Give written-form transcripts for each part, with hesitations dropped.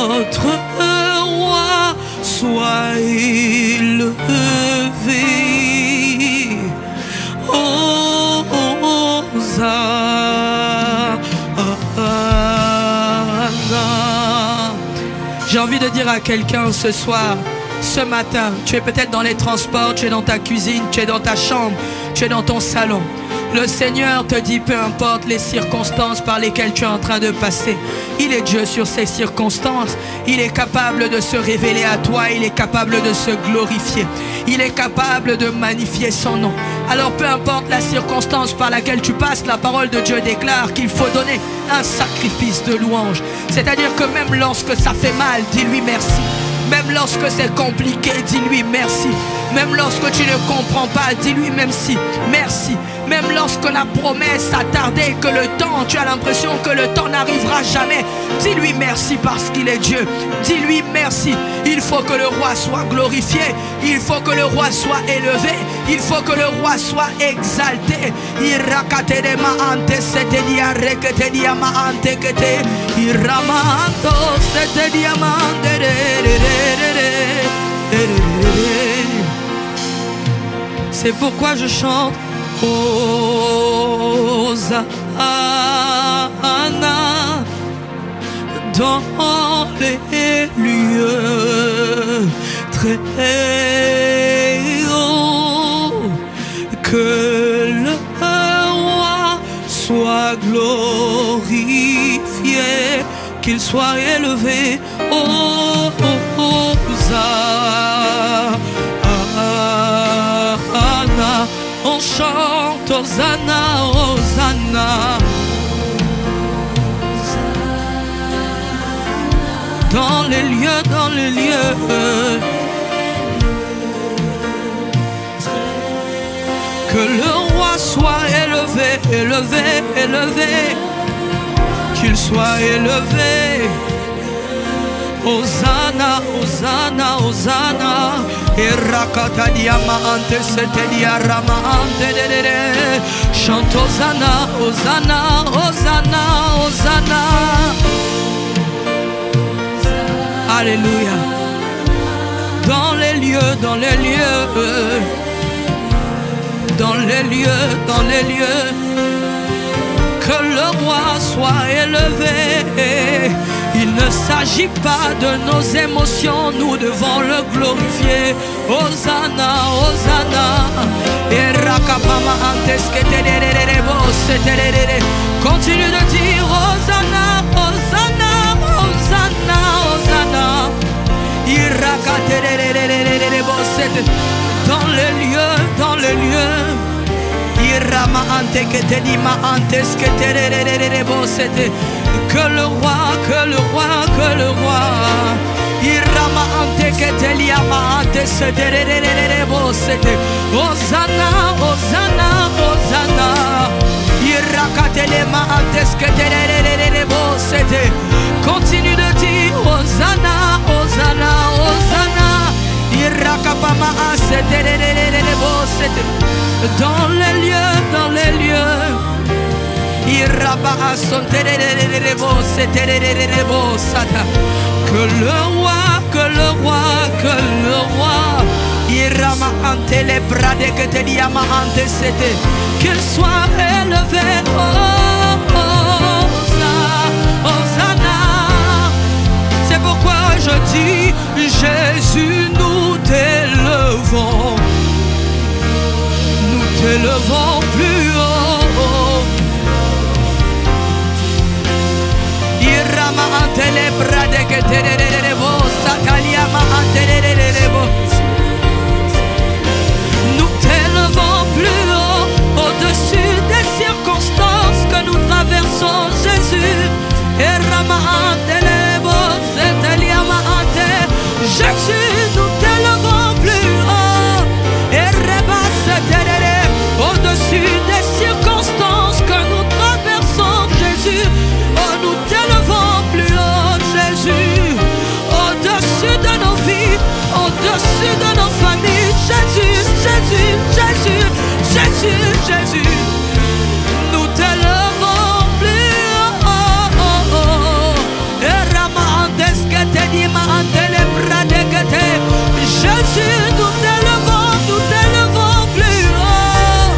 notre roi soit élevé. J'ai envie de dire à quelqu'un ce soir, ce matin, tu es peut-être dans les transports, tu es dans ta cuisine, tu es dans ta chambre, tu es dans ton salon. Le Seigneur te dit, peu importe les circonstances par lesquelles tu es en train de passer, il est Dieu sur ces circonstances. Il est capable de se révéler à toi, il est capable de se glorifier. Il est capable de magnifier son nom. Alors peu importe la circonstance par laquelle tu passes, la parole de Dieu déclare qu'il faut donner un sacrifice de louange. C'est-à-dire que même lorsque ça fait mal, dis-lui merci. Même lorsque c'est compliqué, dis-lui merci. Même lorsque tu ne comprends pas, dis-lui même si, merci. Même lorsque la promesse a tardé, que le temps, tu as l'impression que le temps n'arrivera jamais, dis-lui merci parce qu'il est Dieu. Dis-lui merci. Il faut que le roi soit glorifié. Il faut que le roi soit élevé. Il faut que le roi soit exalté. C'est pourquoi je chante Hosanna dans les lieux très hauts. Que le roi soit glorifié, qu'il soit élevé. Hosanna, on chante Hosanna, Hosanna. Dans les lieux, dans les lieux. Que le roi soit élevé, élevé, élevé. Qu'il soit élevé. Hosanna, Hosanna, Hosanna. Erakata diama ante sete diarama ante dedere. Chante Hosanna, Hosanna, Hosanna, Hosanna. Alléluia. Dans les lieux, dans les lieux. Dans les lieux, dans les lieux. Que le roi soit élevé. Il ne s'agit pas de nos émotions, nous devons le glorifier. Hosanna, Hosanna. Continue de dire Hosanna, Hosanna, Hosanna, Hosanna. Dans les lieux, dans les lieux. Que le roi, que le roi, que le roi. Hosanna, Hosanna, Hosanna. Continue de dire Hosanna, Hosanna, Hosanna. Dans les lieux, dans les lieux. Que le roi, que le roi, que le roi. Qu'il soit élevé. Hosanna. C'est pourquoi je dis Jésus, nous t'élevons. Nous t'élevons plus haut. Nous t'élevons plus haut, au-dessus des circonstances que nous traversons, Jésus. Jésus, nous t'élevons plus haut. Au-dessus des circonstances que nous traversons, Jésus. Oh, nous t'élevons plus haut, Jésus. Au-dessus de nos vies, au-dessus de nos familles, Jésus, Jésus, Jésus, Jésus, Jésus. Nous t'élevons plus haut. Jésus, nous t'élevons plus haut.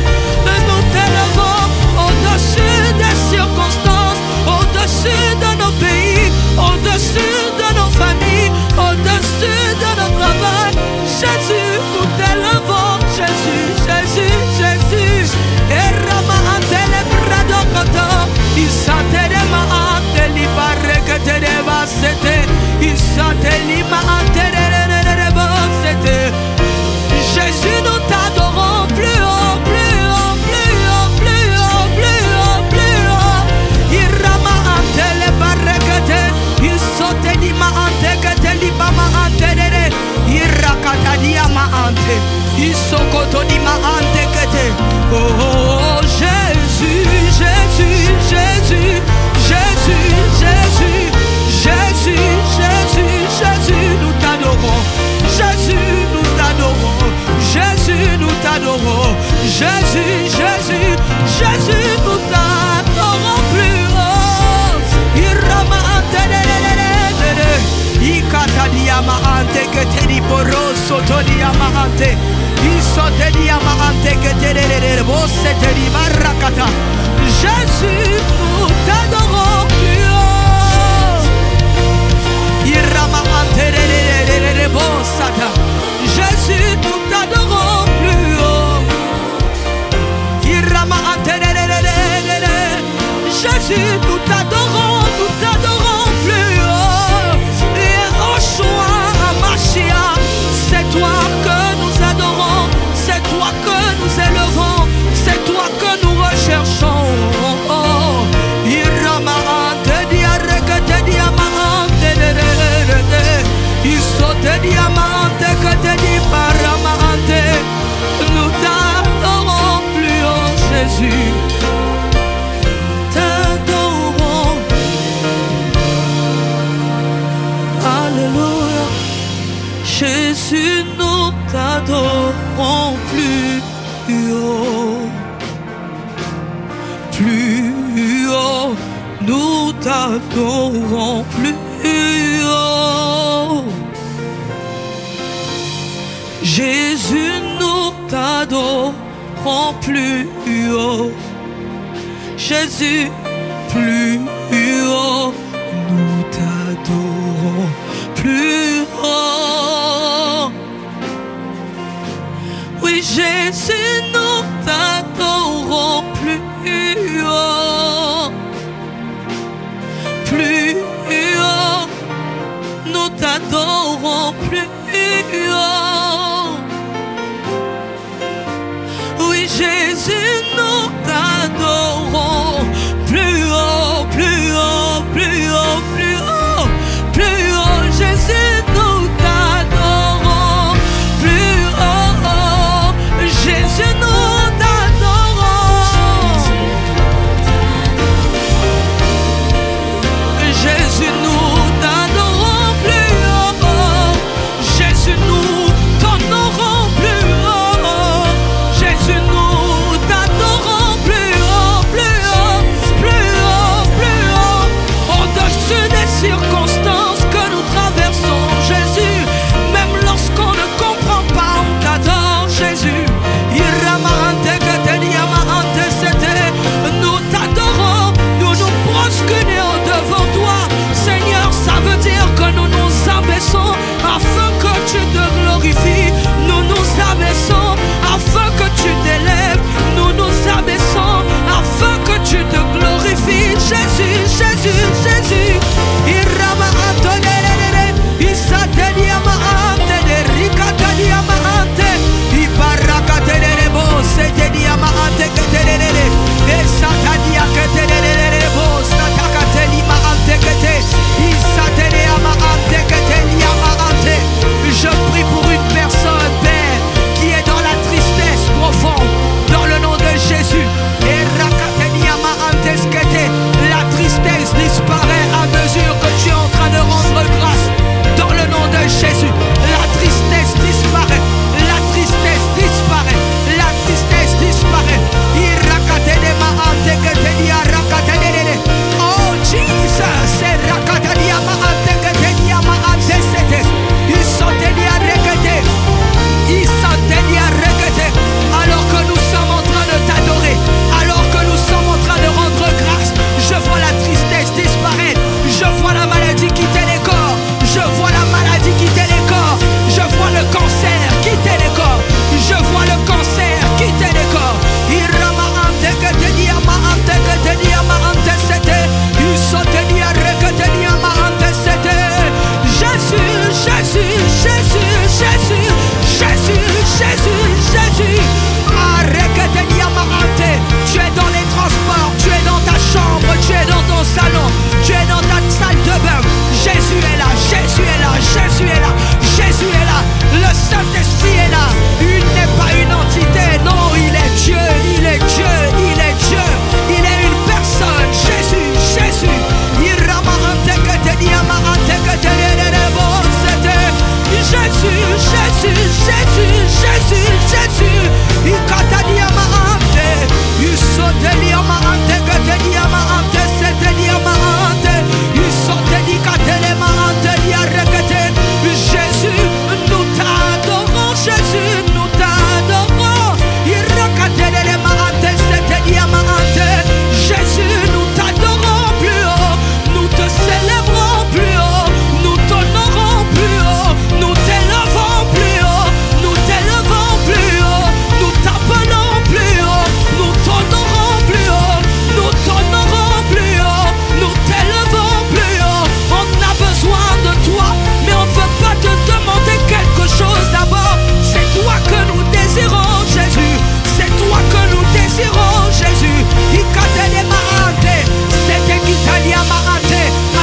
Nous t'élevons au-dessus des circonstances, au-dessus de nos pays, au-dessus de nos familles, au-dessus de nos travail. Jésus, nous t'élevons. Jésus, Jésus, Jésus. Et Rama Antele Bradokoto, Isatelema Anteli Barreketereba Sete, Isatelima Antele. Jésus, nous t'adorons plus haut, plus haut, plus haut, plus haut, plus haut, plus haut. Irama Antele Barrekete, Isotelima Antekete, Libama Antelere, Irakatadiama Ante, Isokotodima Antekete. Oh, Jésus, Jésus, Jésus, Jésus, Jésus, Jésus, Jésus, Jésus, nous t'adorons. Jésus, nous t'adorons. Jésus, nous t'adorons. Jésus, Jésus, Jésus, nous t'adorons plus haut. Irama Antelele, Ikatadiama Ante, Keteri Poroso, Todiama Ante, Isotediama Ante, Keteri Boseteri Marakata. Jésus, nous t'adorons plus haut. Irama Antelele. Jésus, nous t'adorons plus haut. Jésus, nous t'adorons plus haut. Et au choix à Machia, c'est toi que nous adorons, c'est toi que nous élevons, c'est toi que nous recherchons. Irama ante diarrekete diamante. Isote diamante que te dit paramante. Nous t'adorons plus haut, Jésus. T'adorons. Alléluia. Jésus, nous t'adorons plus haut. Plus haut. Nous t'adorons plus haut. Jésus, nous t'adorons plus haut. Jésus, plus haut. Nous t'adorons plus haut. Oui, Jésus, nous t'adorons plus haut. Plus haut. Nous t'adorons plus haut. Oui, Jésus, nous t'adorons plus haut, plus haut, plus haut, plus haut, plus haut. Jésus, nous t'adorons plus haut. Jésus, nous t'adorons. Jésus, nous t'adorons plus haut. Jésus, Jésus, Jésus, Jésus, Jésus, Jésus. Tu es dans les transports, tu es dans ta chambre, tu es dans ton salon, tu es dans ta salle de bain. Jésus est là, Jésus est là, Jésus est là, Jésus est là. Le Saint-Esprit est là. Il n'est pas une entité, non, il est Dieu, il est Dieu, il est Dieu. Il est une personne, Jésus, Jésus. Jésus, Jésus, Jésus, Jésus, Jésus. Jésus, nous t'adorons, Jésus, nous t'adorons. Jésus, nous t'adorons plus haut, nous te célébrons plus haut, nous t'honorons plus haut, nous t'élevons plus haut, nous t'élevons plus haut, nous t'appelons plus haut, nous t'honorons plus haut, nous t'honorons plus haut, nous t'élevons plus haut. On a besoin de toi, mais on ne veut pas te demander quelque chose d'abord. C'est toi que nous désirons, Jésus. C'est toi que nous désirons, Jésus.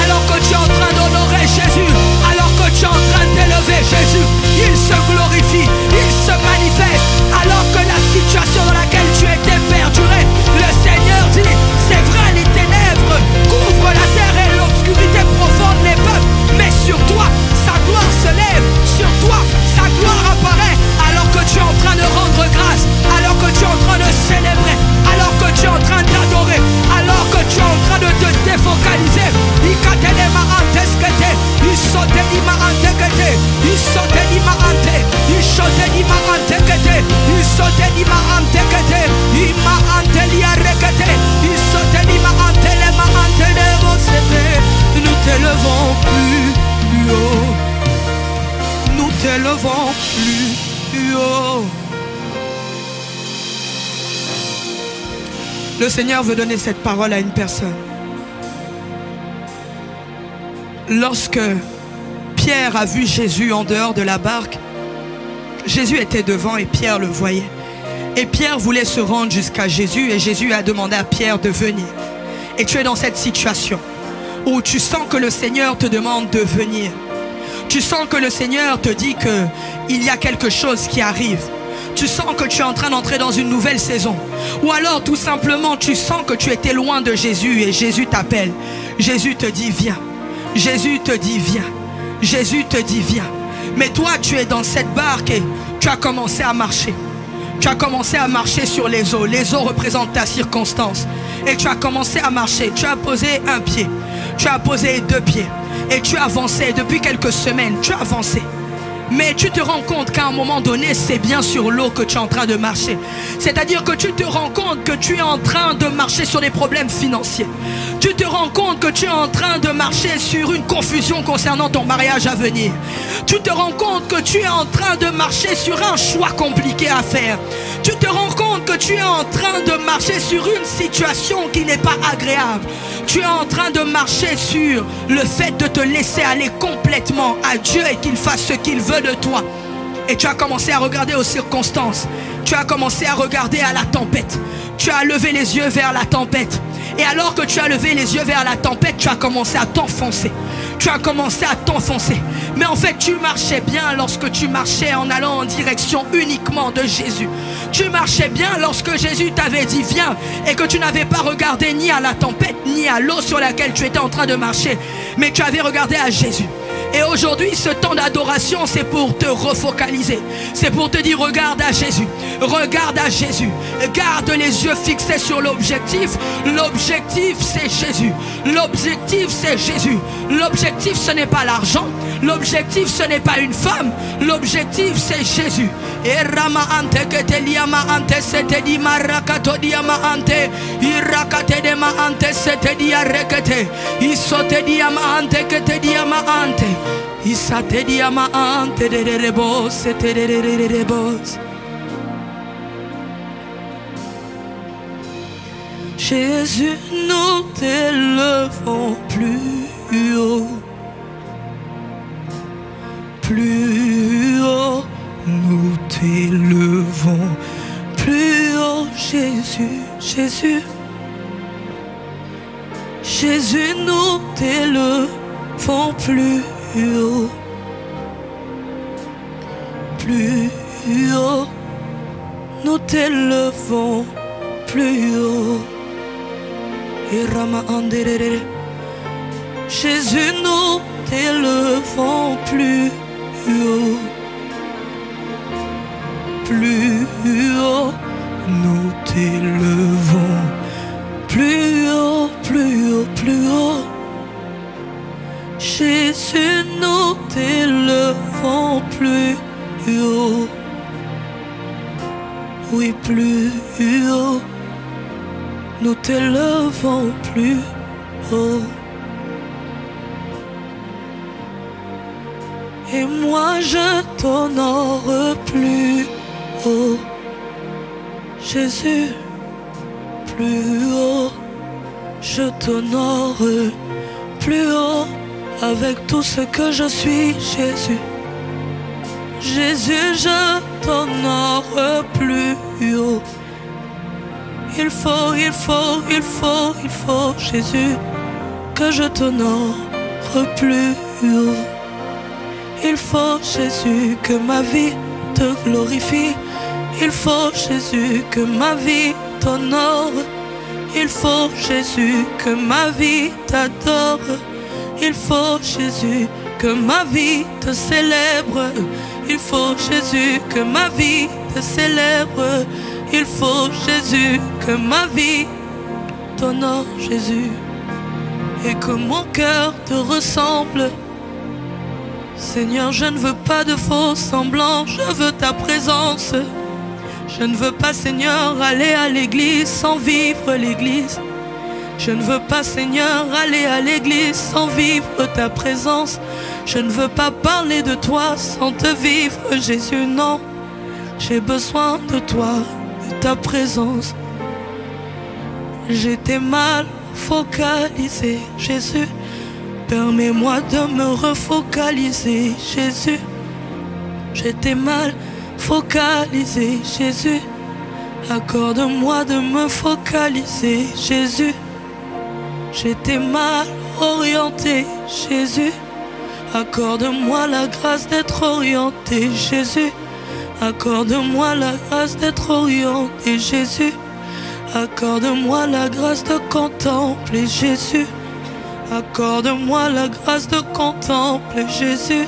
Alors que tu es en train d'honorer Jésus, alors que tu es en train d'élever Jésus, il se glorifie, il se manifeste. Alors que la situation dans laquelle tu étais perdurée, le Seigneur dit, c'est vrai, les ténèbres couvrent la terre et l'obscurité profonde les peuples, mais sur toi, sa gloire se lève, sur toi, sa gloire apparaît. Alors que tu es en train de rendre grâce, alors que tu es en train de célébrer, alors que tu es en train d'adorer, alors que tu es en train de te défocaliser. Nous t'élevons plus haut, nous t'élevons plus haut. Le Seigneur veut donner cette parole à une personne. Lorsque Pierre a vu Jésus en dehors de la barque, Jésus était devant et Pierre le voyait. Et Pierre voulait se rendre jusqu'à Jésus et Jésus a demandé à Pierre de venir. Et tu es dans cette situation où tu sens que le Seigneur te demande de venir. Tu sens que le Seigneur te dit qu'il y a quelque chose qui arrive. Tu sens que tu es en train d'entrer dans une nouvelle saison. Ou alors tout simplement tu sens que tu étais loin de Jésus et Jésus t'appelle. Jésus te dit viens. Jésus te dit viens. Jésus te dit viens. Mais toi tu es dans cette barque et tu as commencé à marcher. Tu as commencé à marcher sur les eaux. Les eaux représentent ta circonstance. Et tu as commencé à marcher. Tu as posé un pied. Tu as posé deux pieds. Et tu as avancé. Depuis quelques semaines, tu as avancé. Mais tu te rends compte qu'à un moment donné, c'est bien sur l'eau que tu es en train de marcher. C'est-à-dire que tu te rends compte que tu es en train de marcher sur des problèmes financiers. Tu te rends compte que tu es en train de marcher sur une confusion concernant ton mariage à venir. Tu te rends compte que tu es en train de marcher sur un choix compliqué à faire. Tu te rends compte que tu es en train de marcher sur une situation qui n'est pas agréable. Tu es en train de marcher sur le fait de te laisser aller complètement à Dieu et qu'il fasse ce qu'il veut de toi. Et tu as commencé à regarder aux circonstances. Tu as commencé à regarder à la tempête. Tu as levé les yeux vers la tempête. Et alors que tu as levé les yeux vers la tempête, tu as commencé à t'enfoncer. Tu as commencé à t'enfoncer. Mais en fait, tu marchais bien lorsque tu marchais en allant en direction uniquement de Jésus. Tu marchais bien lorsque Jésus t'avait dit viens et que tu n'avais pas regardé ni à la tempête ni à l'eau sur laquelle tu étais en train de marcher. Mais tu avais regardé à Jésus. Et aujourd'hui, ce temps d'adoration, c'est pour te refocaliser. C'est pour te dire, regarde à Jésus. Regarde à Jésus. Garde les yeux fixés sur l'objectif. L'objectif, c'est Jésus. L'objectif, c'est Jésus. L'objectif, ce n'est pas l'argent. L'objectif, ce n'est pas une femme. L'objectif, c'est Jésus. Et Rama ante que te liama ante sete di marakato diama ante irakate de ma ante sete di arekete isote diama ante que te diama ante isate diama ante de rebos sete de rebos. Jésus, nous t'élevons plus haut. plus haut, nous t'élevons, plus haut, Jésus, Jésus. Jésus, nous t'élevons plus haut, plus haut, nous t'élevons plus haut. Et Rama Anderere, Jésus, nous t'élevons plus haut, plus haut, nous t'élevons plus haut, plus haut, plus haut. Jésus, nous t'élevons plus haut, oui, plus haut, nous t'élevons plus haut. Et moi je t'honore plus haut, Jésus, plus haut, je t'honore plus haut, avec tout ce que je suis, Jésus. Jésus, je t'honore plus haut. Il faut, Jésus, que je t'honore plus haut. Il faut, Jésus, que ma vie te glorifie. Il faut, Jésus, que ma vie t'honore. Il faut, Jésus, que ma vie t'adore. Il faut, Jésus, que ma vie te célèbre. Il faut, Jésus, que ma vie te célèbre. Il faut, Jésus, que ma vie t'honore, Jésus. Et que mon cœur te ressemble. Seigneur, je ne veux pas de faux semblants, je veux ta présence. Je ne veux pas, Seigneur, aller à l'église sans vivre l'église. Je ne veux pas, Seigneur, aller à l'église sans vivre ta présence. Je ne veux pas parler de toi sans te vivre, Jésus, non. J'ai besoin de toi, de ta présence. J'étais mal focalisé, Jésus. Permets-moi de me refocaliser, Jésus. J'étais mal focalisé, Jésus. Accorde-moi de me focaliser, Jésus. J'étais mal orienté, Jésus. Accorde-moi la grâce d'être orienté, Jésus. Accorde-moi la grâce d'être orienté, Jésus. Accorde-moi la grâce de contempler, Jésus. Accorde-moi la grâce de contempler, Jésus.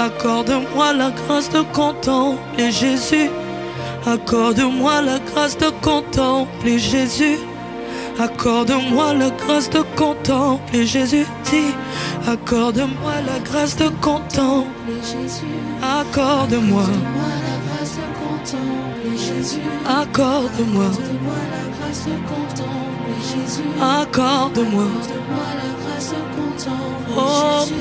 Accorde-moi la grâce de contempler, Jésus. Accorde-moi la grâce de contempler, Jésus. Accorde-moi la grâce de contempler, Jésus. Dis, accorde-moi la grâce de contempler, Jésus. Accorde-moi la grâce de contempler, Jésus. Accorde-moi la grâce de contempler, Jésus. Accorde-moi la grâce de contempler, oh,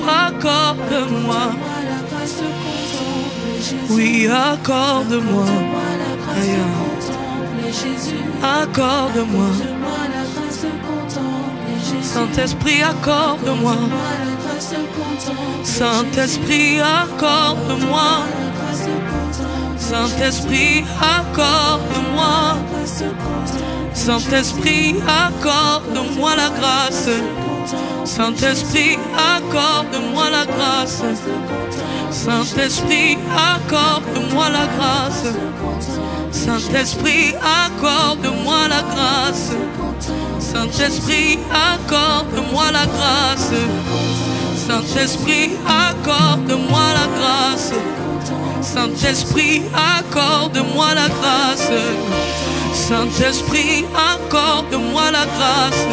accorde-moi la grâce de contempler, Jésus. Oui, accorde-moi la grâce de contempler, Jésus. Accorde-moi la grâce de contempler, Jésus. Saint-Esprit, accorde-moi la grâce de contempler. Saint-Esprit, accorde-moi la grâce de contempler. Saint-Esprit, accorde-moi. Saint-Esprit, accorde-moi la grâce. Saint-Esprit, accorde-moi la grâce. Saint-Esprit, accorde-moi la grâce. Saint-Esprit, accorde-moi la grâce. Saint-Esprit, accorde-moi la grâce. Saint-Esprit, accorde-moi la grâce. Saint-Esprit, accorde-moi la grâce. Saint-Esprit, accorde-moi la grâce.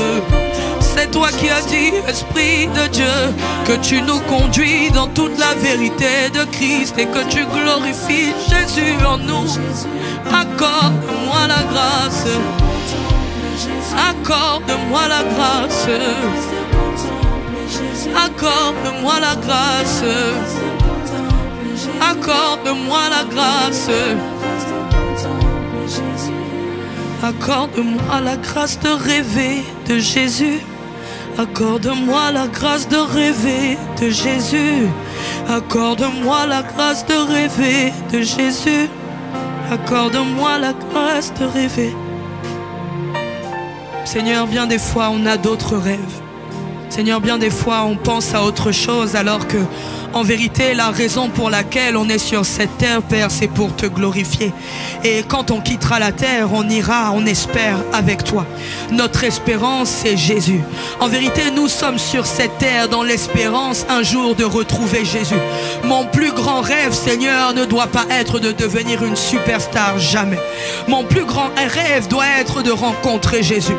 C'est toi qui as dit, Esprit de Dieu, que tu nous conduis dans toute la vérité de Christ et que tu glorifies Jésus en nous. Accorde-moi la grâce. Accorde-moi la grâce. Accorde-moi la grâce. Accorde-moi la grâce. Accorde-moi la grâce de rêver de Jésus. Accorde-moi la grâce de rêver de Jésus. Accorde-moi la grâce de rêver de Jésus. Accorde-moi la grâce de rêver. Seigneur, bien des fois on a d'autres rêves. Seigneur, bien des fois on pense à autre chose alors que en vérité la raison pour laquelle on est sur cette terre, Père, c'est pour te glorifier. Et quand on quittera la terre, on ira, on espère, avec toi. Notre espérance, c'est Jésus. En vérité, nous sommes sur cette terre dans l'espérance un jour de retrouver Jésus. Mon plus grand rêve, Seigneur, ne doit pas être de devenir une superstar, jamais. Mon plus grand rêve doit être de rencontrer Jésus.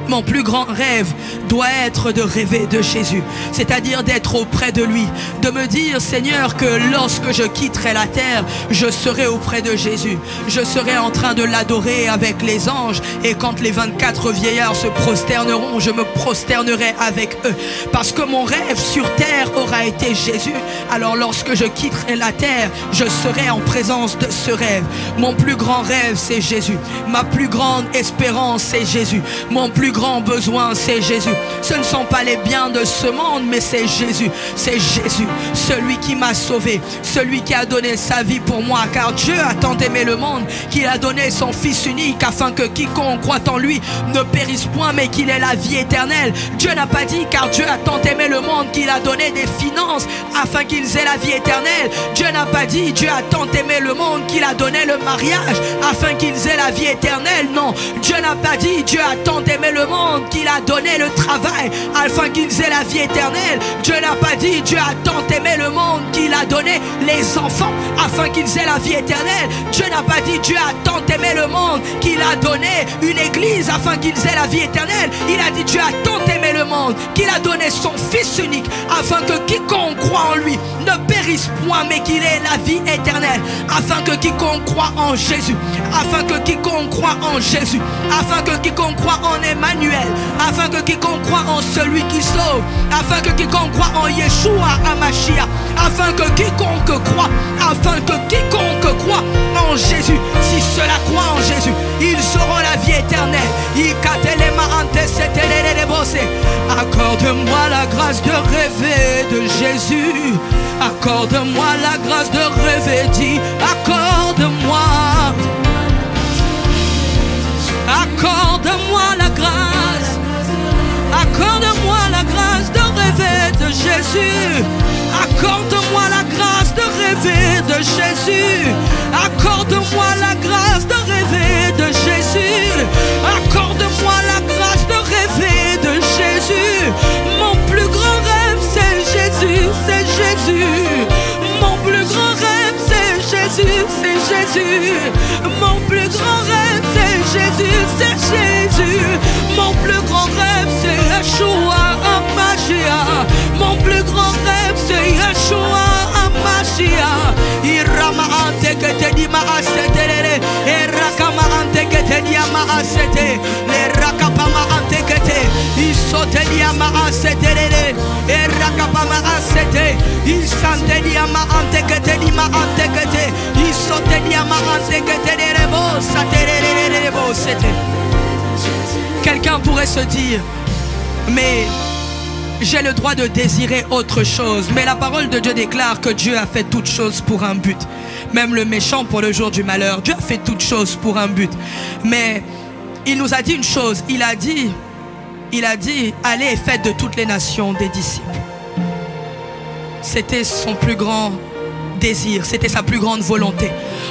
Mon plus grand rêve doit être de rêver de Jésus, c'est-à-dire d'être auprès de lui, de me dire, Seigneur, que lorsque je quitterai la terre, je serai auprès de Jésus. Je serai en train de l'adorer avec les anges, et quand les 24 vieillards se prosterneront, je me prosternerai avec eux. Parce que mon rêve sur terre aura été Jésus. Alors lorsque je quitterai la terre, je serai en présence de ce rêve. Mon plus grand rêve, c'est Jésus. Ma plus grande espérance, c'est Jésus. Mon plus grand besoin, c'est Jésus. Ce ne sont pas les biens de ce monde, mais c'est Jésus. C'est Jésus, celui qui m'a sauvé, celui qui a donné sa vie pour moi. Car Dieu a tant aimé le monde qu'il a donné son Fils unique, afin que quiconque croit en lui ne périsse point, mais qu'il ait la vie éternelle. Dieu n'a pas dit, car Dieu a tant aimé le monde qu'il a donné des finances afin qu'ils aient la vie éternelle. Dieu n'a pas dit, Dieu a tant aimé le monde qu'il a donné le mariage afin qu'ils aient la vie éternelle. Non, Dieu n'a pas dit, Dieu a tant aimé le monde qu'il a donné le travail afin qu'ils aient la vie éternelle. Dieu n'a pas dit, Dieu a tant aimé le monde qu'il a donné les enfants afin qu'ils aient la vie éternelle. Dieu n'a pas dit, Dieu a tant aimé le monde qu'il a donné une église afin qu'ils aient la vie éternelle. Il a dit, Dieu a tant aimé le monde qu'il a donné son Fils unique afin que quiconque croit en lui ne périsse point, mais qu'il ait la vie éternelle. Afin que quiconque croit en Jésus, afin que quiconque croit en Jésus, afin que quiconque croit en Emmanuel, afin que quiconque croit en celui qui sauve, afin que quiconque croit en Yeshua Hamashiach, afin que quiconque croit, afin que quiconque croit en Jésus, si cela croit en Jésus, ils auront la vie éternelle. Accorde-moi la grâce de rêver de Jésus. Accorde-moi la grâce de rêver, dis, accorde-moi. Accorde-moi la grâce. Accorde-moi la grâce de rêver de Jésus. Accorde-moi la grâce de rêver de Jésus. Accorde-moi la grâce de rêver de Jésus. Accorde-moi la grâce de rêver de Jésus. Mon plus grand rêve, c'est Jésus, c'est Jésus. Mon plus grand rêve, c'est Jésus, c'est Jésus. Mon plus grand rêve, c'est Jésus, c'est Jésus. Mon plus grand rêve, c'est Yeshua Hamashiach. Mon plus grand rêve, c'est Yeshua Hamashiach. Irama ante que te di maasetere, erakama ante que te di maasete, le rakapama ante que te, isote di maasetere, erakapama asete, isante di ante que te di ante que te, isote di ante que te de rebo, satere rebo sete. Quelqu'un pourrait se dire, mais j'ai le droit de désirer autre chose. Mais la parole de Dieu déclare que Dieu a fait toutes choses pour un but. Même le méchant pour le jour du malheur. Dieu a fait toutes choses pour un but. Mais il nous a dit une chose. Il a dit, allez et faites de toutes les nations des disciples. C'était son plus grand désir, c'était sa plus grande volonté.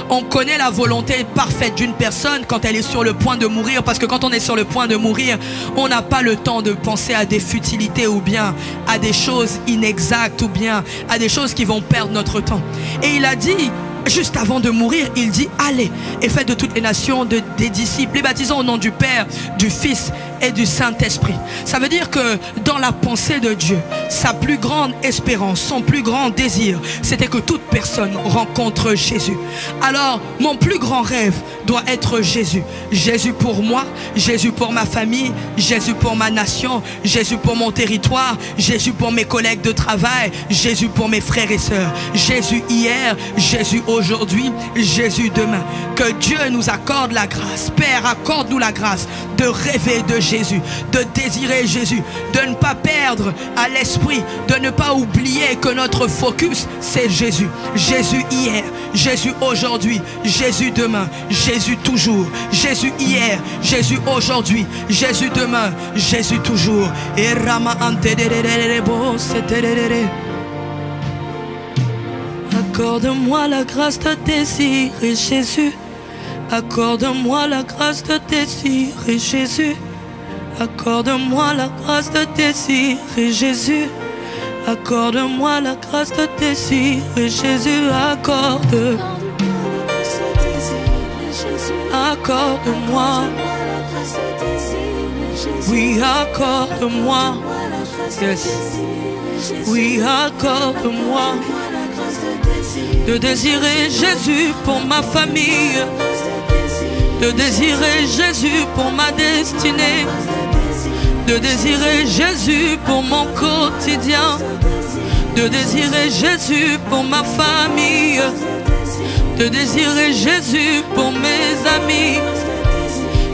On connaît la volonté parfaite d'une personne quand elle est sur le point de mourir, parce que quand on est sur le point de mourir, on n'a pas le temps de penser à des futilités ou bien à des choses inexactes ou bien à des choses qui vont perdre notre temps. Et il a dit, juste avant de mourir, il dit, allez et faites de toutes les nations des disciples, les baptisant au nom du Père, du Fils et du Saint-Esprit. Ça veut dire que dans la pensée de Dieu, sa plus grande espérance, son plus grand désir, c'était que toute personne rencontre Jésus. Alors, mon plus grand rêve doit être Jésus. Jésus pour moi, Jésus pour ma famille, Jésus pour ma nation, Jésus pour mon territoire, Jésus pour mes collègues de travail, Jésus pour mes frères et sœurs. Jésus hier, Jésus aujourd'hui. aujourd'hui, Jésus demain. Que Dieu nous accorde la grâce. Père, accorde-nous la grâce de rêver de Jésus, de désirer Jésus, de ne pas perdre à l'esprit, de ne pas oublier que notre focus, c'est Jésus. Jésus hier, Jésus aujourd'hui, Jésus demain, Jésus toujours, Jésus hier, Jésus aujourd'hui, Jésus demain, Jésus toujours. Et accorde-moi la grâce de désirer Jésus. Accorde-moi la grâce de désirer Jésus. Accorde-moi la grâce de désirer Jésus. Accorde-moi la grâce de désirer Jésus. Accorde-moi. Oui, accorde-moi. Yes. Oui, accorde-moi de désirer Jésus pour ma famille, de désirer Jésus pour ma destinée, de désirer Jésus pour mon quotidien, de désirer Jésus pour ma famille, de désirer Jésus pour mes amis,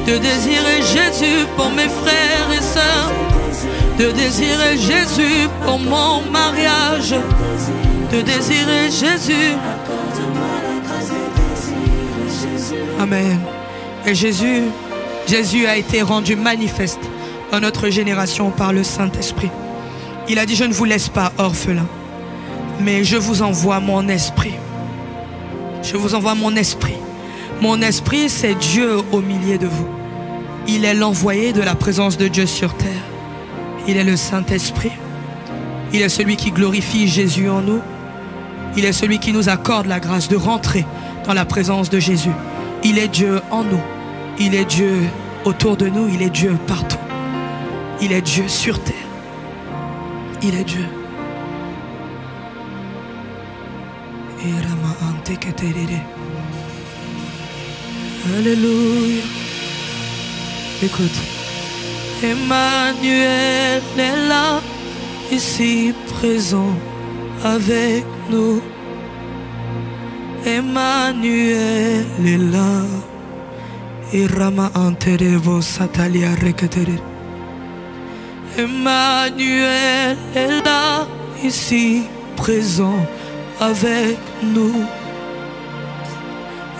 de désirer Jésus pour mes frères et sœurs, de désirer Jésus pour mon mariage, de désirer Jésus. Amen. Et Jésus a été rendu manifeste dans notre génération par le Saint-Esprit. Il a dit: je ne vous laisse pas orphelins, mais je vous envoie mon esprit. Je vous envoie mon esprit. Mon esprit, c'est Dieu au milieu de vous. Il est l'envoyé de la présence de Dieu sur terre. Il est le Saint-Esprit. Il est celui qui glorifie Jésus en nous. Il est celui qui nous accorde la grâce de rentrer dans la présence de Jésus. Il est Dieu en nous. Il est Dieu autour de nous. Il est Dieu partout. Il est Dieu sur terre. Il est Dieu. Alléluia. Écoute. Emmanuel est là, ici présent avec nous. Emmanuel est là. Irama anterebo satalia reketere. Emmanuel est là, ici présent avec nous.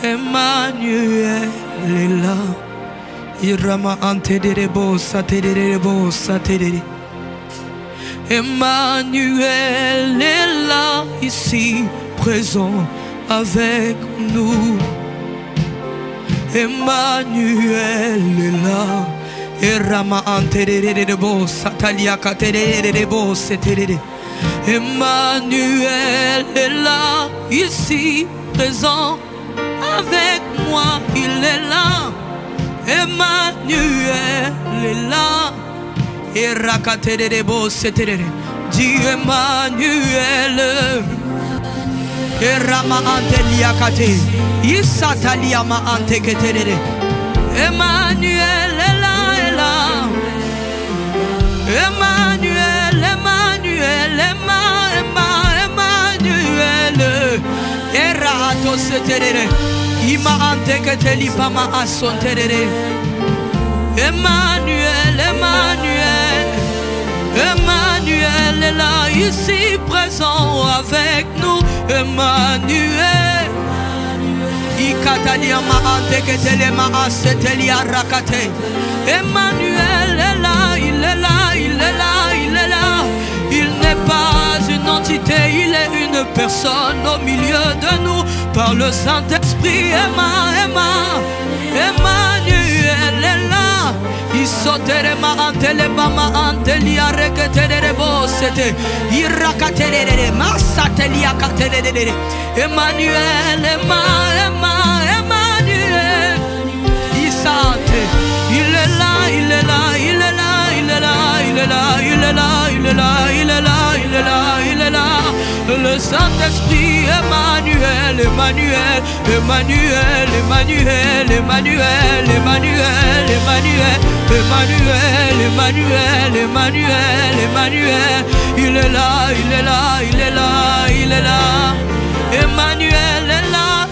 Emmanuel est là. Irama anterebo saterebo satere. Emmanuel est là, ici présent avec nous. Emmanuel est là. Erama anterebo satalia katerebo setere. Emmanuel est là, ici présent avec moi. Il est là. Emmanuel est là. Erakaterebo setere. Dis Emmanuel. Erama antelia kate. Isatalia ma anteketere. Emmanuel est là, est là. Emmanuel, Emmanuel, Emmanuel. Erato setere. Ima anteketeli pama asontere. Emmanuel, Emmanuel, Emmanuel est là, ici présent avec nous. Emmanuel, Ikatalia ma anteketele ma asetelia rakate. Emmanuel est là, il est là, il est là, il est là. Il n'est pas une entité, il est une personne au milieu de nous par le Saint-Esprit. Emmanuel est là. Isotere ma antele bama antelia reketere bosete. Irakatere ma satelia katere. Emmanuel, Emmanuel. Isate. Il est là, il est là, il est là, il est là, il est là, il est là, il est là, il est là, il est là, il est là. Le Saint-Esprit, Emmanuel, Emmanuel, Emmanuel, Emmanuel, Emmanuel, Emmanuel, Emmanuel, Emmanuel, Emmanuel, Emmanuel, Emmanuel. Il est là, il est là, il est là, il est là. Emmanuel est là.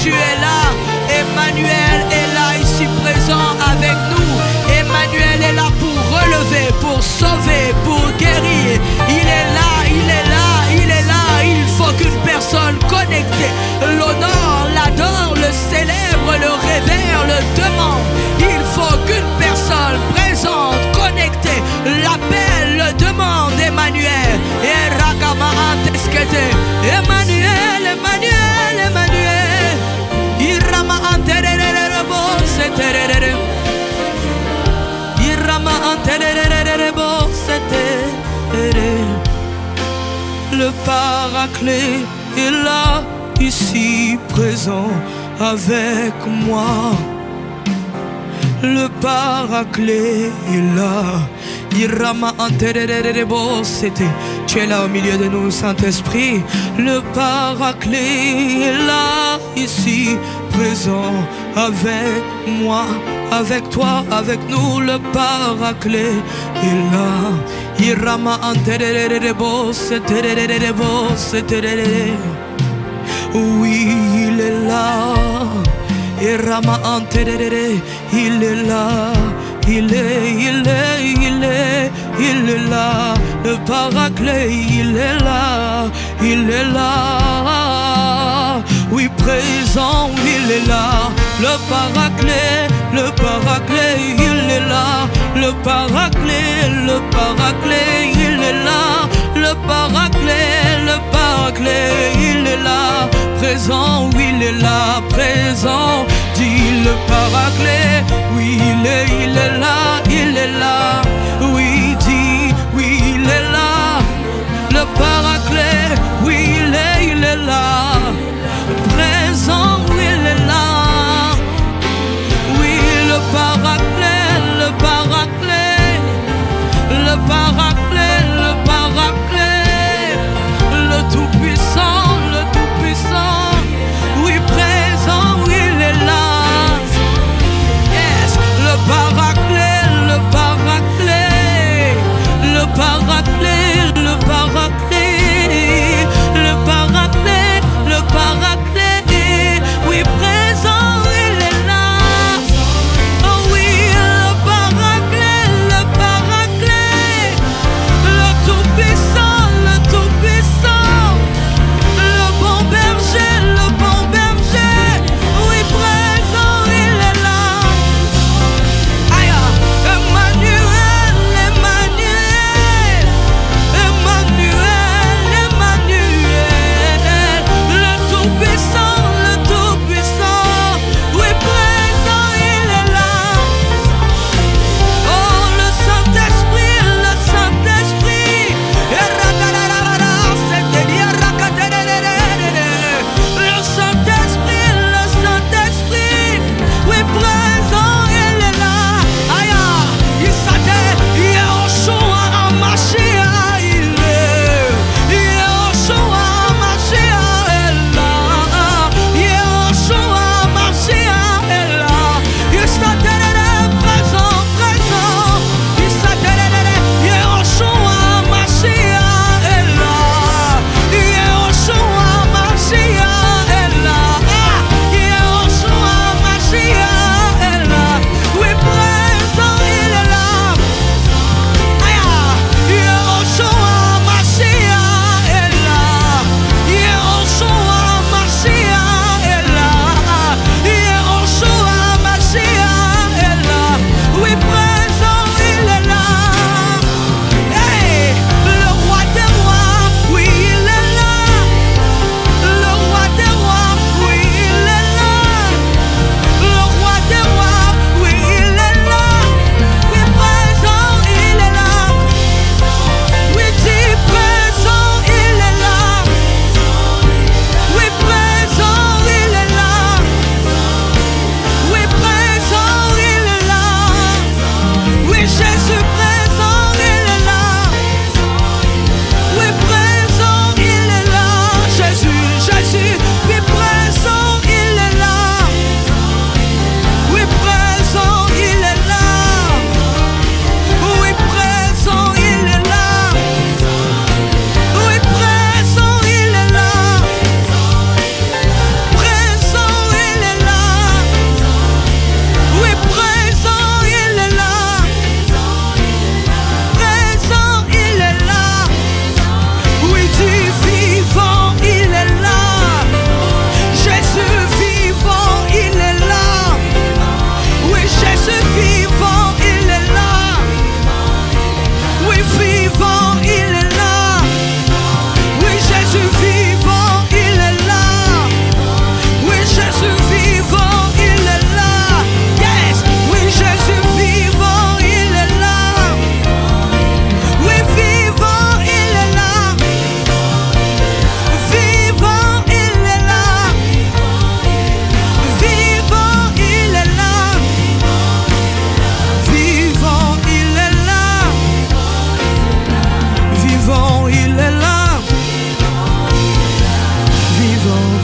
tu es là. Emmanuel est là, ici présent avec nous. Emmanuel est là pour relever, pour sauver, pour guérir. Il est là, il est là, il est là. Il faut qu'une personne connectée l'honore, l'adore, le célèbre, le révère, le demande. Il faut qu'une personne présente, connectée, l'appelle, le demande. Emmanuel, Emmanuel, Emmanuel, Emmanuel. Irama antererebo seterere. Irama antererebo seterere. Le Paraclet est là, ici présent avec moi. Le Paraclet est là. Irama antererebo sete. Tu es là au milieu de nous, Saint-Esprit. Le Paraclet est là, ici présent avec moi, avec toi, avec nous. Le Paraclet est là. Irama antererebo setererebo seterere. Oui, il est là. Irama anterere, il est là. Il est là, le Paraclet, il est là, il est là. Oui, présent, il est là, le Paraclet, il est là, le Paraclet, il est là, le Paraclet, il est là, présent, oui, il est là, présent, dit le Paraclet, oui, il est là, il est là, oui, dit, oui, il est là, le Paraclet, oui, il est là, présent, oui, il est là, oui, le Paraclet, le Paraclet, le Paraclet, le Paraclet, le Tout-Puissant, oui, présent, oui, il est là. Le Paraclet, le Paraclet, le Paraclet, le Paraclet,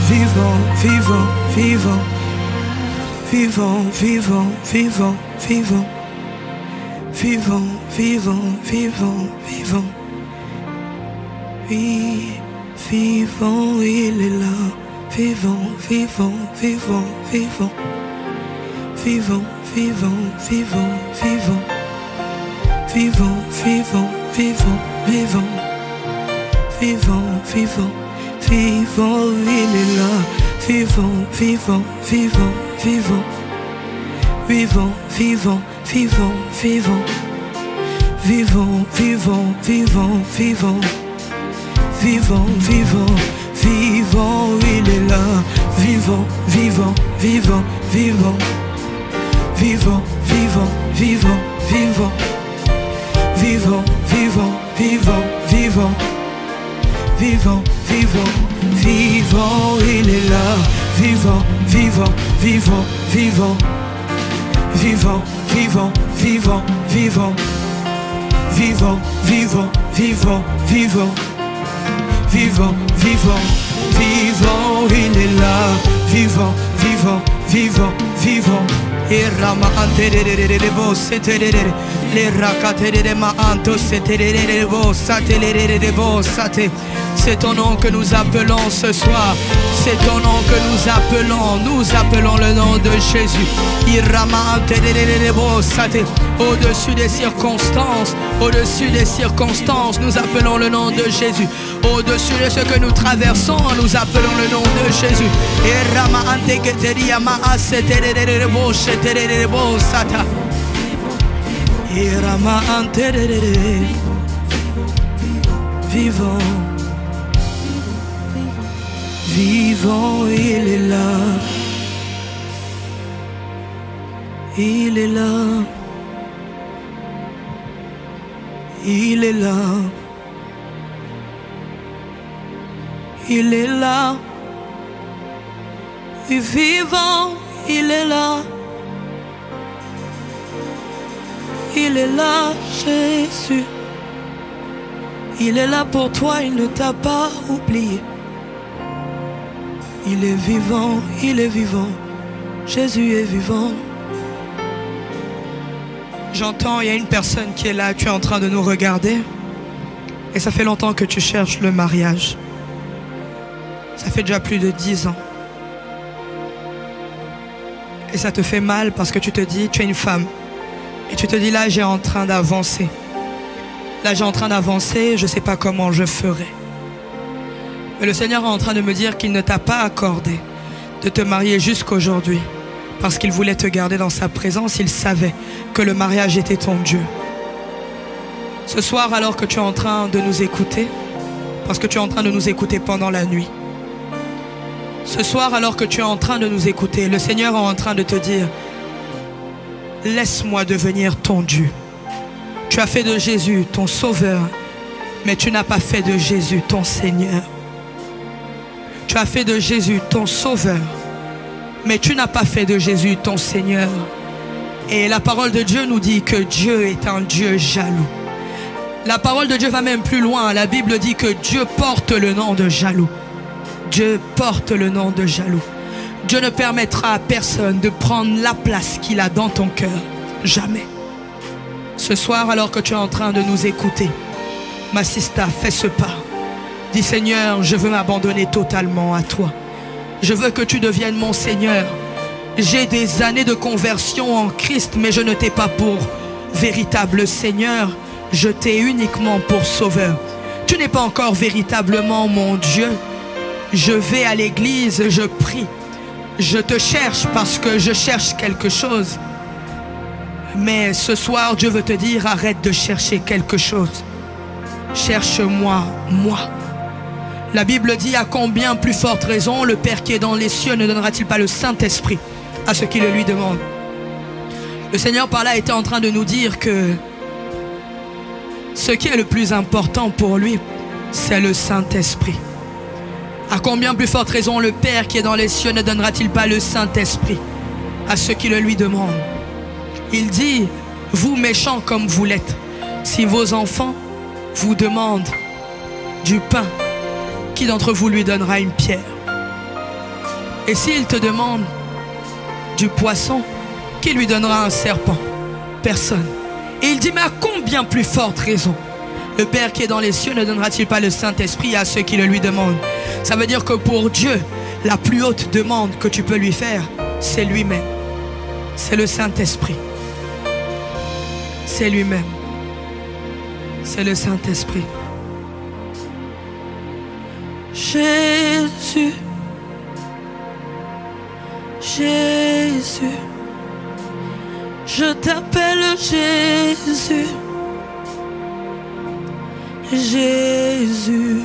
vivant, vivant, vivant, vivant, vivant, vivant, vivant, vivant, vivant, vivant, vivant. Oui, vivant, il est là. Vivant, vivant, vivant, vivant, vivant, vivant, vivant, vivant, vivant, vivant, vivant, vivant, vivant, vivant, vivant, il est là. Vivant, vivant, vivant, vivant, vivant, vivant, vivant, vivant, vivant, vivant, vivant, vivant, vivant, vivant, vivant, il est là. Vivant, vivant, vivant, vivant, vivant, vivant, vivant, vivant, vivant, vivant, vivant, vivant, vivant, vivant, vivant, il est là. Vivant, vivant, vivant, vivant, vivant, vivant, vivant, vivant, vivant, vivant, vivant, vivant, vivant, vivant, vivant, il est là. Vivant, vivant, vivant, vivant. Et Rama anterererebo seterere les rakaterema anto setererebo satelerebo sate. C'est ton nom que nous appelons ce soir. C'est ton nom que nous appelons. Nous appelons le nom de Jésus. Au-dessus des circonstances, au-dessus des circonstances, nous appelons le nom de Jésus. Au-dessus de ce que nous traversons, nous appelons le nom de Jésus. Vivant, vivant, il est là. Il est là. Il est là. Il est là. Vivant, il est là. Il est là, Jésus. Il est là pour toi, il ne t'a pas oublié. Il est vivant, il est vivant. Jésus est vivant. J'entends, il y a une personne qui est là, tu es en train de nous regarder. Et ça fait longtemps que tu cherches le mariage. Ça fait déjà plus de 10 ans. Et ça te fait mal parce que tu te dis, tu es une femme. Et tu te dis, là, j'ai en train d'avancer. Là, j'ai en train d'avancer, je ne sais pas comment je ferai. Mais le Seigneur est en train de me dire qu'il ne t'a pas accordé de te marier jusqu'aujourd'hui. Parce qu'il voulait te garder dans sa présence, il savait que le mariage était ton Dieu. Ce soir, alors que tu es en train de nous écouter, parce que tu es en train de nous écouter pendant la nuit. Ce soir, alors que tu es en train de nous écouter, le Seigneur est en train de te dire, laisse-moi devenir ton Dieu. Tu as fait de Jésus ton sauveur, mais tu n'as pas fait de Jésus ton Seigneur. Tu as fait de Jésus ton sauveur, mais tu n'as pas fait de Jésus ton Seigneur. Et la parole de Dieu nous dit que Dieu est un Dieu jaloux. La parole de Dieu va même plus loin. La Bible dit que Dieu porte le nom de jaloux. Dieu porte le nom de jaloux. Dieu ne permettra à personne de prendre la place qu'il a dans ton cœur. Jamais. Ce soir, alors que tu es en train de nous écouter, ma sista, fais ce pas. Dis, Seigneur, je veux m'abandonner totalement à toi. Je veux que tu deviennes mon Seigneur. J'ai des années de conversion en Christ, mais je ne t'ai pas pour véritable Seigneur. Je t'ai uniquement pour Sauveur. Tu n'es pas encore véritablement mon Dieu. Je vais à l'église, je prie. Je te cherche parce que je cherche quelque chose. Mais ce soir, Dieu veut te dire, arrête de chercher quelque chose. Cherche-moi, moi. La Bible dit, à combien plus forte raison le Père qui est dans les cieux ne donnera-t-il pas le Saint-Esprit à ceux qui le lui demandent? Le Seigneur par là était en train de nous dire que ce qui est le plus important pour lui, c'est le Saint-Esprit. À combien plus forte raison le Père qui est dans les cieux ne donnera-t-il pas le Saint-Esprit à ceux qui le lui demandent? Il dit, vous méchants comme vous l'êtes, si vos enfants vous demandent du pain, qui d'entre vous lui donnera une pierre? Et s'il te demande du poisson, qui lui donnera un serpent? Personne. Et il dit, mais à combien plus forte raison le Père qui est dans les cieux ne donnera-t-il pas le Saint-Esprit à ceux qui le lui demandent? Ça veut dire que pour Dieu, la plus haute demande que tu peux lui faire, c'est lui-même. C'est le Saint-Esprit. C'est lui-même. C'est le Saint-Esprit. Jésus, Jésus, je t'appelle Jésus. Jésus,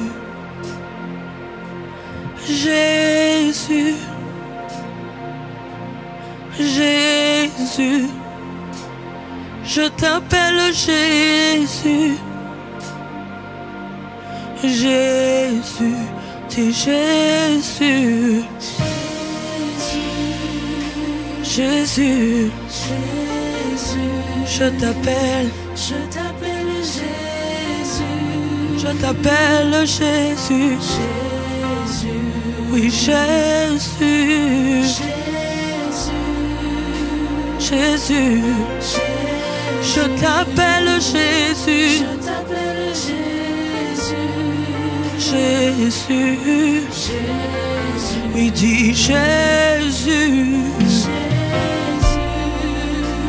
Jésus, Jésus, je t'appelle Jésus. Jésus, c'est Jésus. Jésus, je t'appelle. Je t'appelle Jésus. Je t'appelle Jésus. Jésus. Oui, Jésus. Jésus. Je t'appelle Jésus. Je t'appelle Jésus. Jésus. Jésus. Oui, dis Jésus.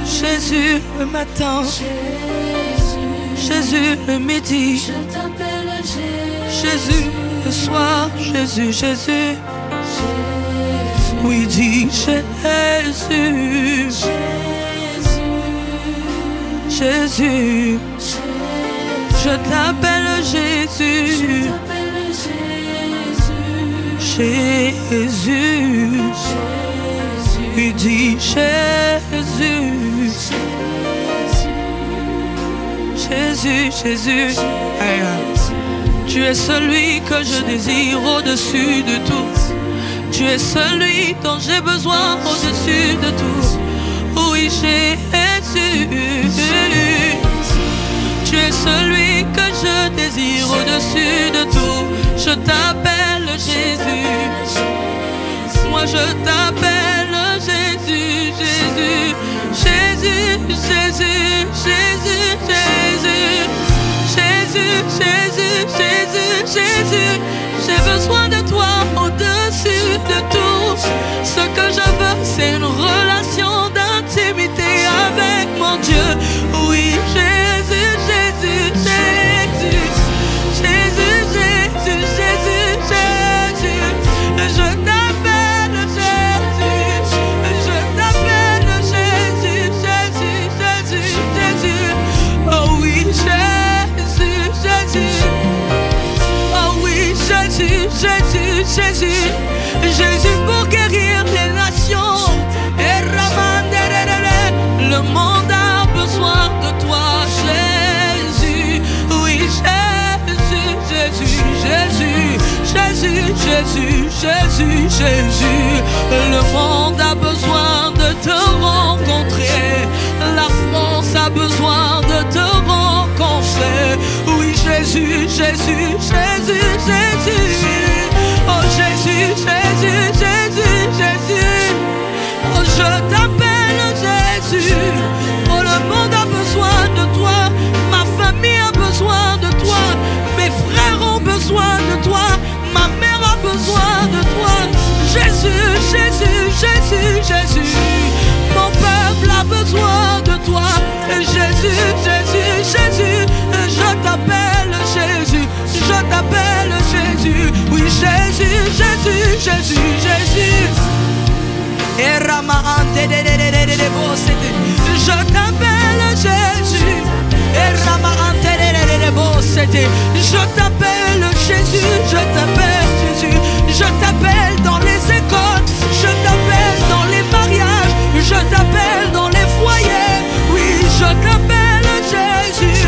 Jésus le matin. Jésus le midi. Je t'appelle Jésus. Jésus le soir. Jésus, Jésus. Oui, dis Jésus. Jésus. Je t'appelle Jésus. Jésus. Oui, dis Jésus. Jésus, Jésus. Tu es celui que je désire au-dessus de tout. Tu es celui dont j'ai besoin au-dessus de tout. Oui, Jésus. Tu es celui que je désire au-dessus de tout. Je t'appelle Jésus. Moi je t'appelle Jésus, Jésus, Jésus, Jésus, Jésus, Jésus, Jésus, Jésus, Jésus, Jésus. J'ai besoin de toi au-dessus de tout. Ce que je veux, c'est une relation d'intimité avec mon Dieu. Oui, Jésus, Jésus, Jésus, Jésus, Jésus, Jésus, Jésus. Je t'appelle Jésus, je t'appelle Jésus, Jésus, Jésus, Jésus. Oh oui, Jésus, Jésus. Oh oui, Jésus, Jésus, Jésus. Jésus pour guérir les nations. Le monde a besoin de toi, Jésus. Oui, Jésus, Jésus, Jésus, Jésus, Jésus, Jésus, Jésus. Le monde a besoin de te rencontrer. La France a besoin de te rencontrer. Oui, Jésus, Jésus, Jésus, Jésus. Oh Jésus, Jésus, Jésus, Jésus. Oh, je t'appelle Jésus. Oh, le monde a besoin de toi. Ma famille a besoin de toi. Mes frères ont besoin de toi. Ma mère a besoin de toi. Jésus, Jésus, Jésus, Jésus. Mon peuple a besoin de toi. Jésus, Jésus, Jésus. Je t'appelle Jésus. Je t'appelle Jésus. Oui, Jésus, Jésus, Jésus, Jésus. Je t'appelle Jésus. Je t'appelle Jésus. Je t'appelle Jésus. Je t'appelle dans les écoles. Je t'appelle dans les mariages. Je t'appelle dans les foyers. Oui, je t'appelle Jésus.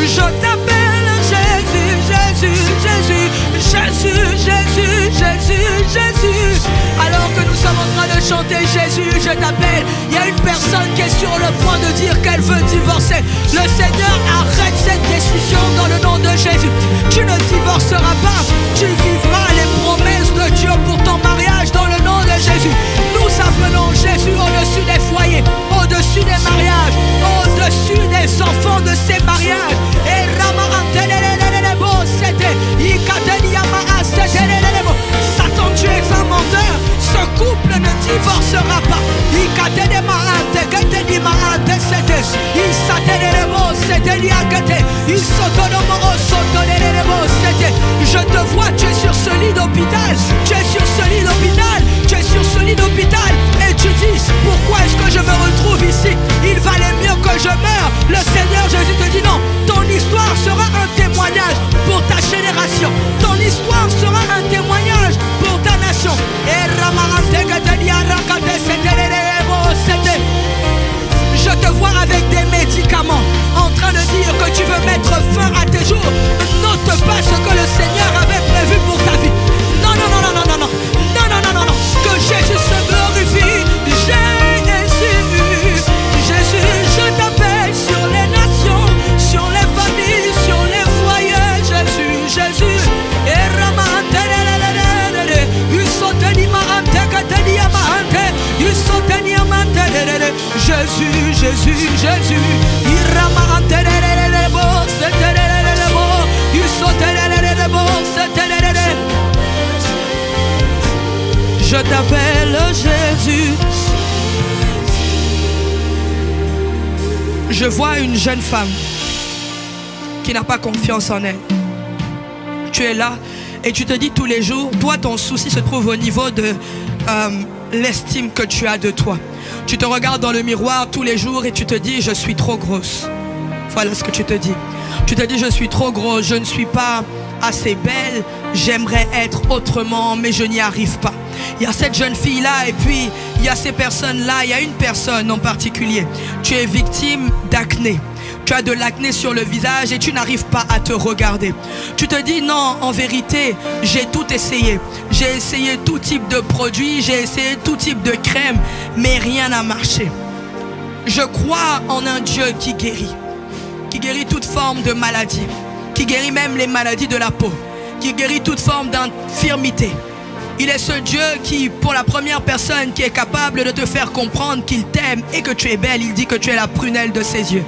Je t'appelle Jésus, Jésus, Jésus, Jésus, Jésus, Jésus, Jésus. Alors que nous sommes en train de chanter Jésus, je t'appelle. Il y a une personne qui est sur le point de dire qu'elle veut divorcer. Le Seigneur arrête cette décision dans le nom de Jésus. Tu ne divorceras pas, tu vivras les promesses de Dieu Je te vois, tu es sur ce lit d'hôpital. Tu es sur ce lit d'hôpital. Tu es sur ce lit d'hôpital. Et tu dis, pourquoi est-ce que je me retrouve ici? Il valait mieux que je meure. Le Seigneur Jésus te dit non. Ton histoire sera un témoignage pour ta génération. Ton histoire sera un témoignage pour ta nation. Je te vois avec des médicaments en train de dire que tu veux mettre fin à tes jours. Note pas ce que le Seigneur avait prévu pour ta vie. Non, non, non, non, non, non, non, non, non, non, non, non. Que Jésus se glorifie. Jésus, Jésus, je t'appelle sur les nations, sur les familles, sur les foyers. Jésus, Jésus. Jésus, Jésus, Jésus. Je t'appelle Jésus. Je vois une jeune femme qui n'a pas confiance en elle. Tu es là et tu te dis tous les jours, toi ton souci se trouve au niveau de l'estime que tu as de toi. Tu te regardes dans le miroir tous les jours et tu te dis je suis trop grosse. Voilà ce que tu te dis. Tu te dis je suis trop grosse, je ne suis pas assez belle, j'aimerais être autrement mais je n'y arrive pas. Il y a cette jeune fille là et puis il y a ces personnes là, il y a une personne en particulier. Tu es victime d'acné. Tu as de l'acné sur le visage et tu n'arrives pas à te regarder. Tu te dis non, en vérité, j'ai tout essayé. J'ai essayé tout type de produits, j'ai essayé tout type de crème, mais rien n'a marché. Je crois en un Dieu qui guérit toute forme de maladie, qui guérit même les maladies de la peau, qui guérit toute forme d'infirmité. Il est ce Dieu qui, pour la première personne qui est capable de te faire comprendre qu'il t'aime et que tu es belle, il dit que tu es la prunelle de ses yeux.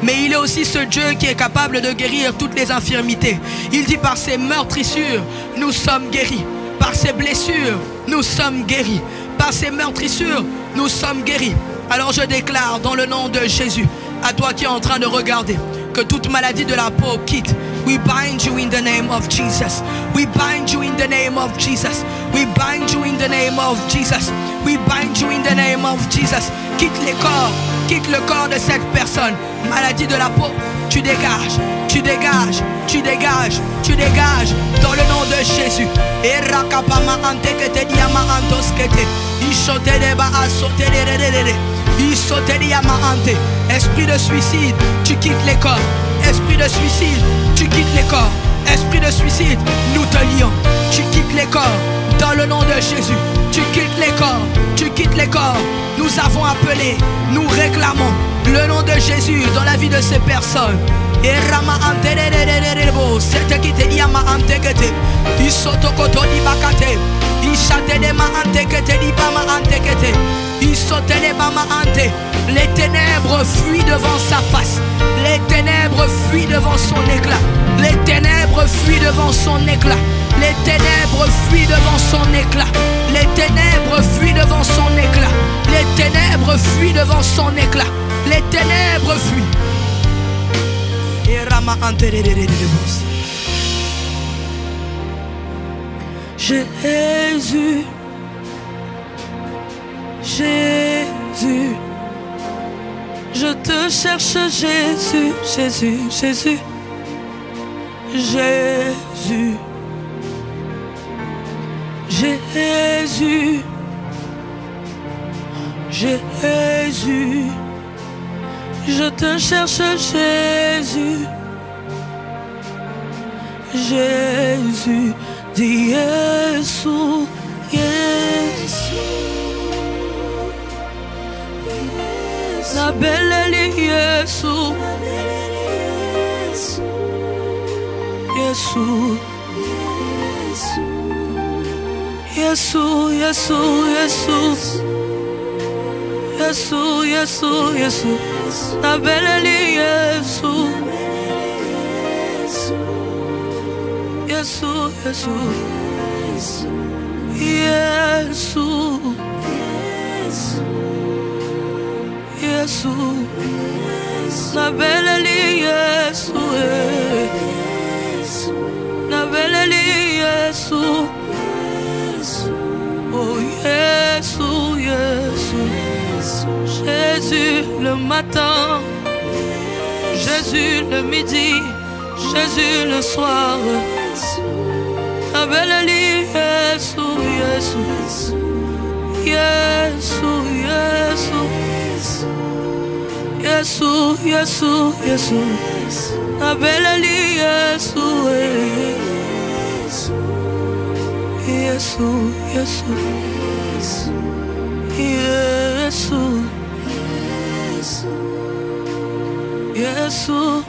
Mais il est aussi ce Dieu qui est capable de guérir toutes les infirmités. Il dit par ses meurtrissures, nous sommes guéris. Par ses blessures, nous sommes guéris. Par ses meurtrissures, nous sommes guéris. Alors je déclare dans le nom de Jésus, à toi qui es en train de regarder, que toute maladie de la peau quitte. We bind you in the name of Jesus. We bind you in the name of Jesus. We bind you in the name of Jesus. We bind you in the name of Jesus. Quitte les corps, quitte le corps de cette personne. Maladie de la peau, tu dégages, tu dégages, tu dégages, tu dégages dans le nom de Jésus. Esprit de suicide, tu quittes les corps. Esprit de suicide, tu quittes les corps. Esprit de suicide, nous te lions. Tu quittes les corps dans le nom de Jésus. Tu quittes les corps, tu quittes les corps. Nous avons appelé, nous réclamons le nom de Jésus dans la vie de ces personnes. Les ténèbres fuient devant sa face. Les ténèbres fuient devant son éclat. Les ténèbres fuient devant son éclat. Les ténèbres fuient devant son éclat. Les ténèbres fuient devant son éclat. Les ténèbres fuient devant son éclat. Les ténèbres fuient. Jésus, Jésus, je te cherche, Jésus, Jésus, Jésus, Jésus, Jésus, Jésus, je te cherche, Jésus, Jésus, dis Jésus, Jésus, la belle Jésus, Jésus, Jésus, Jésus, Jésus, Jésus, Jésus, la belle Jésus, Jésus, Jésus, Jésus, Nabeleli Yesu, Nabeleli Yesu, oh Yesu, Yesu, Jésus le matin, Jésus le midi, Jésus le soir. Nabeleli Yesu, Yesu, Yesu, Yesu, Yesu, Yesu, Yesu, Nabeleli Yesu, Yesu, Yesu, Yesu, Yesu,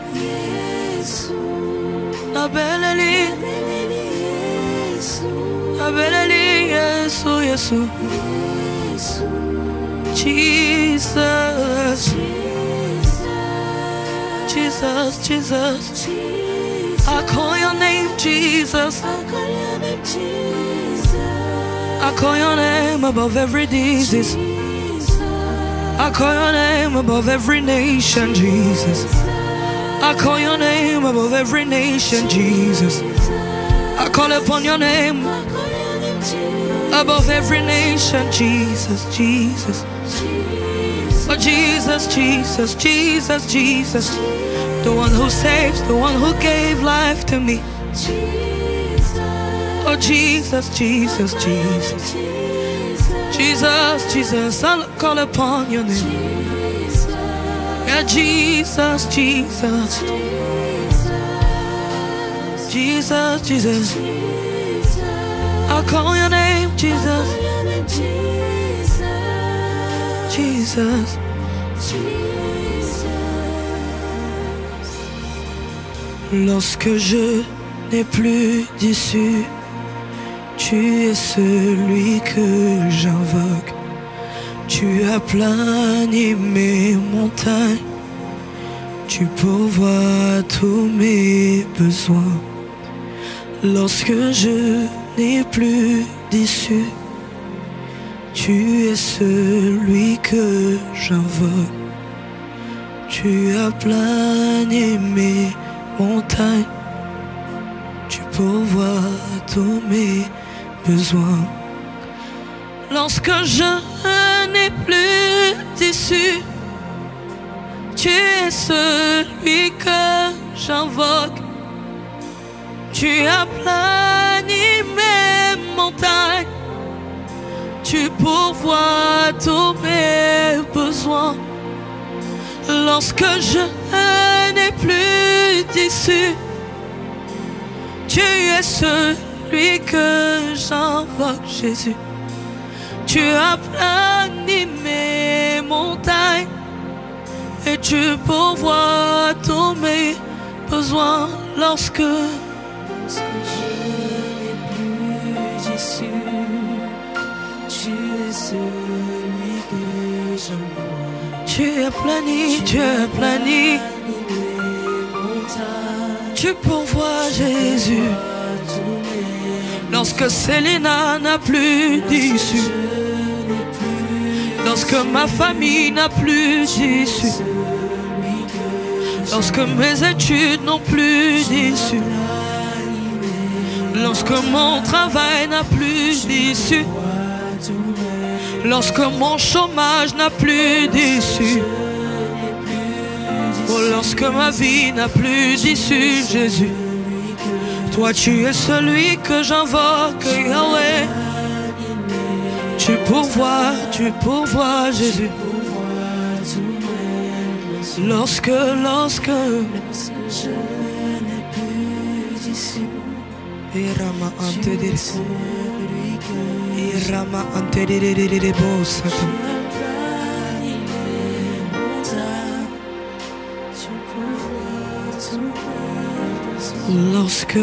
Nabeleli, Nabeleli Yesu, Yesu, Jesus, Jesus, Jesus, I call your name Jesus, I call your name above every disease, I call your name above every nation, Jesus, I call your name above every nation, Jesus, I call upon your name above every nation, Jesus, Jesus, oh Jesus, Jesus, Jesus, Jesus, the one who saves, the one who gave life to me. Oh Jesus, Jesus, Jesus, Jesus, Jesus, I'll call upon your name. Yeah, Jesus, Jesus, Jesus, Jesus, I'll call your name, Jesus, Jesus. Lorsque je n'ai plus d'issue, tu es celui que j'invoque. Tu aplanis mes montagnes, tu pourvois tous mes besoins. Lorsque je n'ai plus d'issue, tu es celui que j'invoque. Tu aplanis mes montagnes, tu pourvois tous mes besoins. Lorsque je n'ai plus d'issue, tu es celui que j'invoque. Tu aplanis mes montagnes, tu pourvois tous mes besoins. Lorsque je n'ai plus d'issue, tu es celui que j'invoque, Jésus. Tu aplanis mes montagnes et tu pourvois tous mes besoins. Lorsque je n'ai plus d'issue, tu es celui que j'invoque. Tu aplanis mes montagnes, tu pourvois, Jésus. Lorsque Célina n'a plus d'issue, lorsque ma famille n'a plus d'issue, lorsque mes études n'ont plus d'issue, lorsque mon travail n'a plus d'issue, lorsque mon chômage n'a plus d'issue, oh, lorsque ma vie n'a plus d'issue, Jésus, toi tu es celui que j'invoque, Yahweh. Tu pourvois, Jésus. Lorsque je n'ai plus d'issue, Irama Antediris, Irama Antediris, lorsque